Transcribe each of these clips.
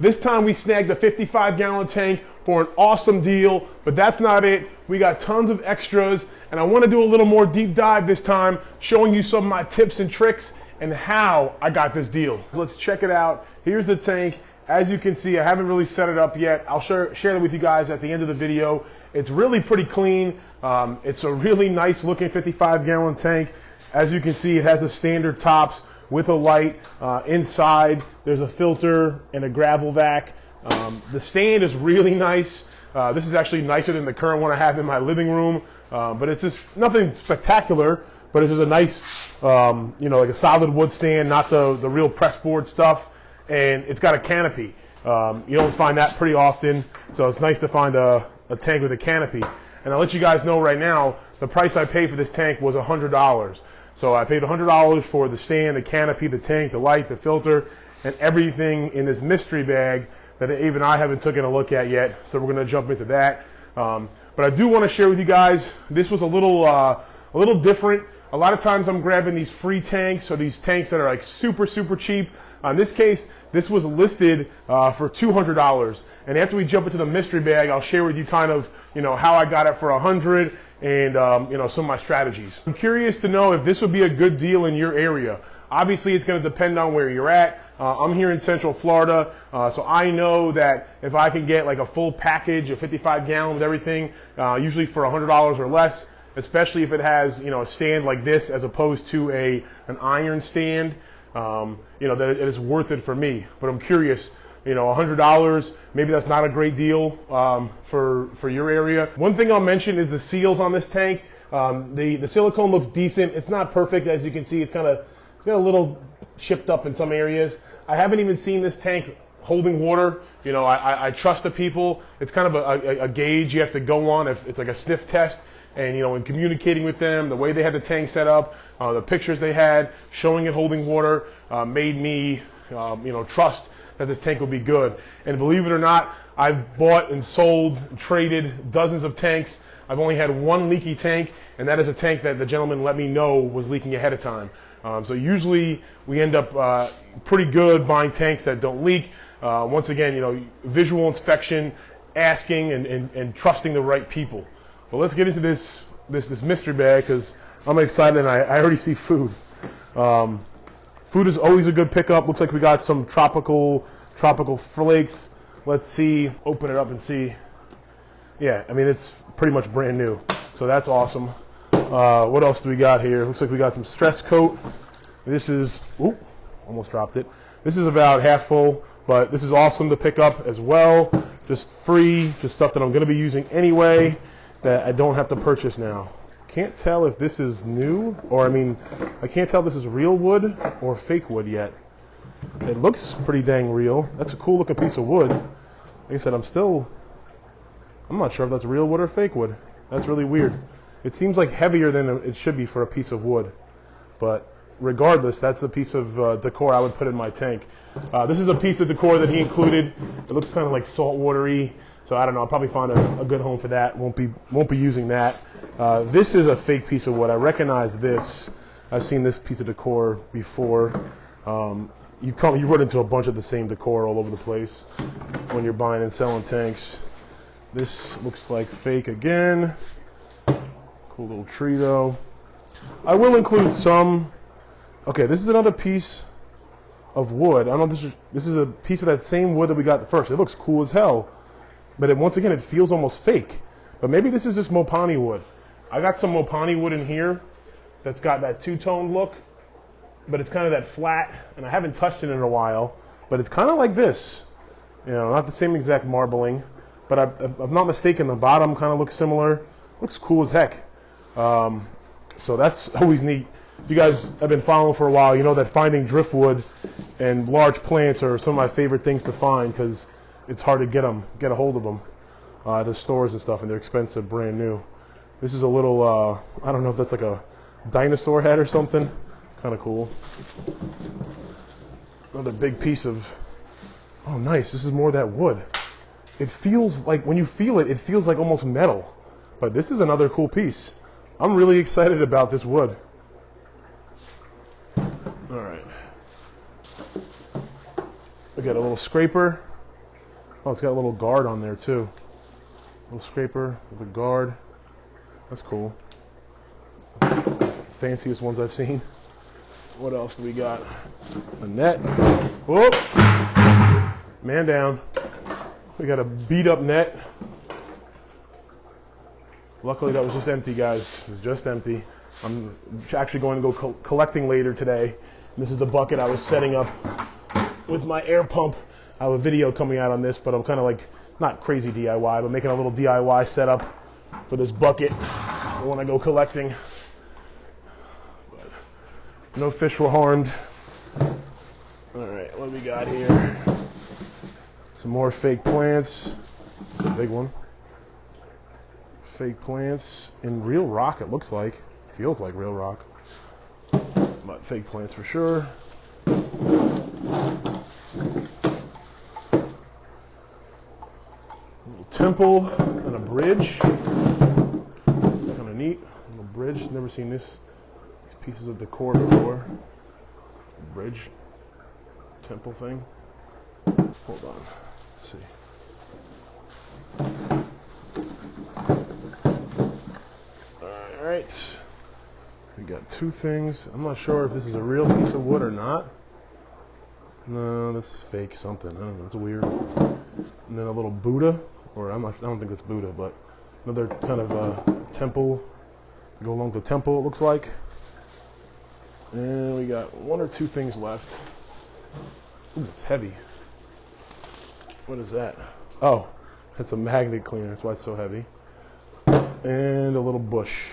This time we snagged a 55-gallon tank for an awesome deal, but that's not it. We got tons of extras, and I want to do a little more deep dive this time, showing you some of my tips and tricks and how I got this deal. Let's check it out. Here's the tank. As you can see, I haven't really set it up yet. I'll share that with you guys at the end of the video. It's really pretty clean. It's a really nice looking 55-gallon tank. As you can see, it has a standard tops with a light. Inside, there's a filter and a gravel vac. The stand is really nice. This is actually nicer than the current one I have in my living room, but it's just nothing spectacular, but it's just a nice, like a solid wood stand, not the real pressboard stuff, and it's got a canopy. You don't find that pretty often, so it's nice to find a tank with a canopy. And I'll let you guys know right now, the price I paid for this tank was $100. So I paid $100 for the stand, the canopy, the tank, the light, the filter, and everything in this mystery bag that even I haven't taken a look at yet. So we're going to jump into that. But I do want to share with you guys, this was a little different. A lot of times I'm grabbing these free tanks or these tanks that are like super cheap. In this case, this was listed for $200. And after we jump into the mystery bag, I'll share with you kind of, how I got it for $100 and, some of my strategies. I'm curious to know if this would be a good deal in your area. Obviously, it's going to depend on where you're at. I'm here in Central Florida, so I know that if I can get like a full package, a 55-gallon with everything, usually for $100 or less, especially if it has, a stand like this as opposed to an iron stand, that it is worth it for me. But I'm curious, $100, maybe that's not a great deal for your area. One thing I'll mention is the seals on this tank. The silicone looks decent. It's not perfect, as you can see. It's got a little chipped up in some areas. I haven't even seen this tank holding water. I trust the people. It's kind of a gauge you have to go on. If it's like a sniff test. And, in communicating with them, the way they had the tank set up, the pictures they had, showing it holding water, made me, trust that this tank will be good. And believe it or not, I've bought and sold, traded dozens of tanks. I've only had one leaky tank, and that is a tank that the gentleman let me know was leaking ahead of time. So usually we end up pretty good buying tanks that don't leak. Once again, visual inspection, asking and trusting the right people. Well, let's get into this mystery bag because I'm excited and I already see food. Food is always a good pickup. Looks like we got some tropical flakes. Let's see, open it up and see. Yeah, I mean, it's pretty much brand new. So that's awesome. What else do we got here? Looks like we got some stress coat. This is, almost dropped it. This is about half full, but this is awesome to pick up as well. Just free, just stuff that I'm going to be using anyway that I don't have to purchase now. Can't tell if this is new, or I can't tell if this is real wood or fake wood yet. It looks pretty dang real. That's a cool looking piece of wood. Like I said, I'm not sure if that's real wood or fake wood. That's really weird. It seems like heavier than it should be for a piece of wood. But regardless, that's the piece of decor I would put in my tank. This is a piece of decor that he included. It looks kind of like saltwatery. So I don't know. I'll probably find a good home for that. Won't be using that. This is a fake piece of wood. I recognize this. I've seen this piece of decor before. You run into a bunch of the same decor all over the place when you're buying and selling tanks. This looks like fake again. Cool little tree though. I will include some. Okay, this is another piece of wood. I don't know if this is a piece of that same wood that we got first. It looks cool as hell. But once again, it feels almost fake. But maybe this is just Mopani wood. I got some Mopani wood in here that's got that two-tone look, but it's kind of that flat, and I haven't touched it in a while, but it's kind of like this. Not the same exact marbling, but if I'm not mistaken, the bottom kind of looks similar. Looks cool as heck. So that's always neat. If you guys have been following for a while, you know that finding driftwood and large plants are some of my favorite things to find because it's hard to get a hold of them at the stores and stuff, and they're expensive, brand new. This is a little, I don't know if that's like a dinosaur head or something. Kind of cool. Another big piece of, oh nice, this is more of that wood. It feels like, when you feel it, it feels like almost metal. But this is another cool piece. I'm really excited about this wood. All right. We got a little scraper. Oh, it's got a little guard on there too. Little scraper with a guard. That's cool. Fanciest ones I've seen. What else do we got? A net. Whoop! Man down. We got a beat up net. Luckily that was just empty, guys. It was just empty. I'm actually going to go collecting later today. This is the bucket I was setting up with my air pump. I have a video coming out on this, but I'm kind of like, not crazy DIY, but making a little DIY setup for this bucket when I go collecting. But no fish were harmed. All right, what do we got here? Some more fake plants. It's a big one. Fake plants in real rock, it looks like. Feels like real rock. But fake plants for sure. Temple and a bridge. It's kind of neat. A little bridge. Never seen these pieces of decor before. Bridge, temple thing. Hold on. Let's see. All right. We got two things. I'm not sure if this is a real piece of wood or not. No, that's fake something. I don't know. That's weird. And then a little Buddha. Or I don't think it's Buddha, but another kind of temple to go along the temple, it looks like. And we got one or two things left. Ooh, it's heavy. What is that? Oh, that's a magnet cleaner. That's why it's so heavy. And a little bush.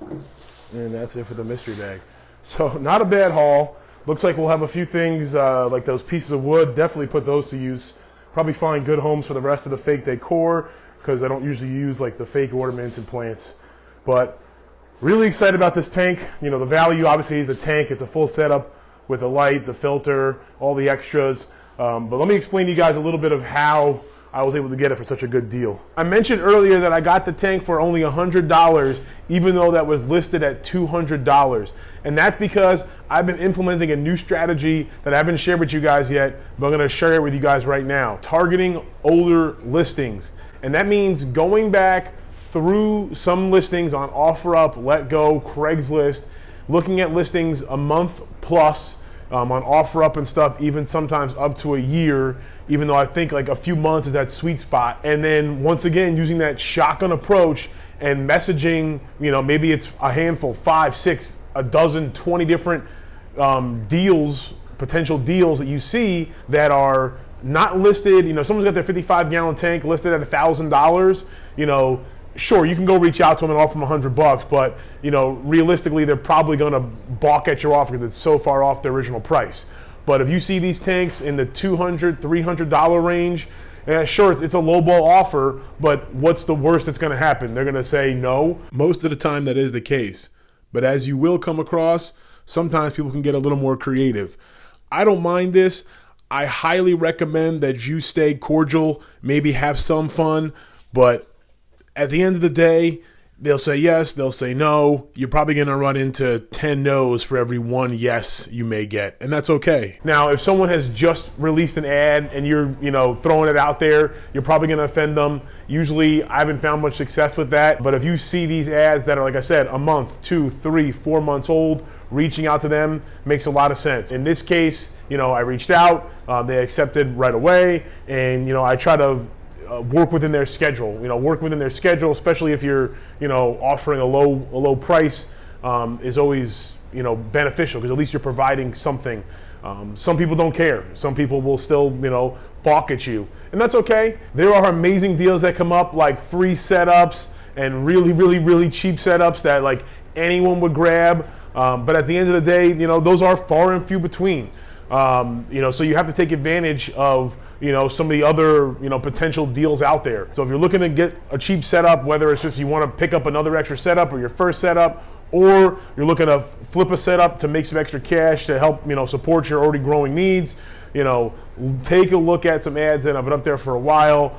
And that's it for the mystery bag. So not a bad haul. Looks like we'll have a few things like those pieces of wood. Definitely put those to use. Probably find good homes for the rest of the fake decor because I don't usually use like the fake ornaments and plants. But really excited about this tank. You know, the value obviously is the tank. It's a full setup with the light, the filter, all the extras. But let me explain to you guys a little bit of how I was able to get it for such a good deal. I mentioned earlier that I got the tank for only $100, even though that was listed at $200. And that's because I've been implementing a new strategy that I haven't shared with you guys yet, but I'm gonna share it with you guys right now. Targeting older listings. And that means going back through some listings on OfferUp, LetGo, Craigslist, looking at listings a month plus on OfferUp and stuff, even sometimes up to a year, even though I think like a few months is that sweet spot. And then once again, using that shotgun approach and messaging, you know, maybe it's a handful, 5, 6, a dozen, 20 different deals, potential deals that you see that are not listed. You know, someone's got their 55-gallon tank listed at $1,000. You know, sure, you can go reach out to them and offer them $100, but you know, realistically, they're probably going to balk at your offer because it's so far off the original price. But if you see these tanks in the $200, $300 range, sure, it's a lowball offer, but what's the worst that's going to happen? They're going to say no. Most of the time, that is the case. But as you will come across, sometimes people can get a little more creative. I don't mind this. I highly recommend that you stay cordial, maybe have some fun, but at the end of the day, they'll say yes, they'll say no. You're probably going to run into 10 no's for every one yes you may get, and that's okay. Now, if someone has just released an ad and you're, you know, throwing it out there, you're probably going to offend them. Usually, I haven't found much success with that, but if you see these ads that are, like I said, a month, 2, 3, 4 months old, reaching out to them makes a lot of sense. In this case, you know, I reached out, they accepted right away, and, you know, I try to work within their schedule. You know, work within their schedule, especially if you're, you know, offering a low price, is always, you know, beneficial because at least you're providing something. Some people don't care. Some people will still, you know, balk at you, and that's okay. There are amazing deals that come up, like free setups and really cheap setups that like anyone would grab. But at the end of the day, you know, those are far and few between. You know, so you have to take advantage of, you know, some of the other, you know, potential deals out there. So if you're looking to get a cheap setup, whether it's just you want to pick up another extra setup or your first setup, or you're looking to flip a setup to make some extra cash to help, you know, support your already growing needs, you know, take a look at some ads that have been up there for a while,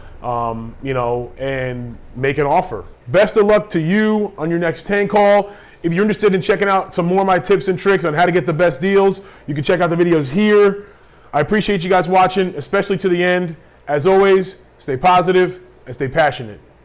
you know, and make an offer. Best of luck to you on your next tank haul. If you're interested in checking out some more of my tips and tricks on how to get the best deals, you can check out the videos here. I appreciate you guys watching, especially to the end. As always, stay positive and stay passionate.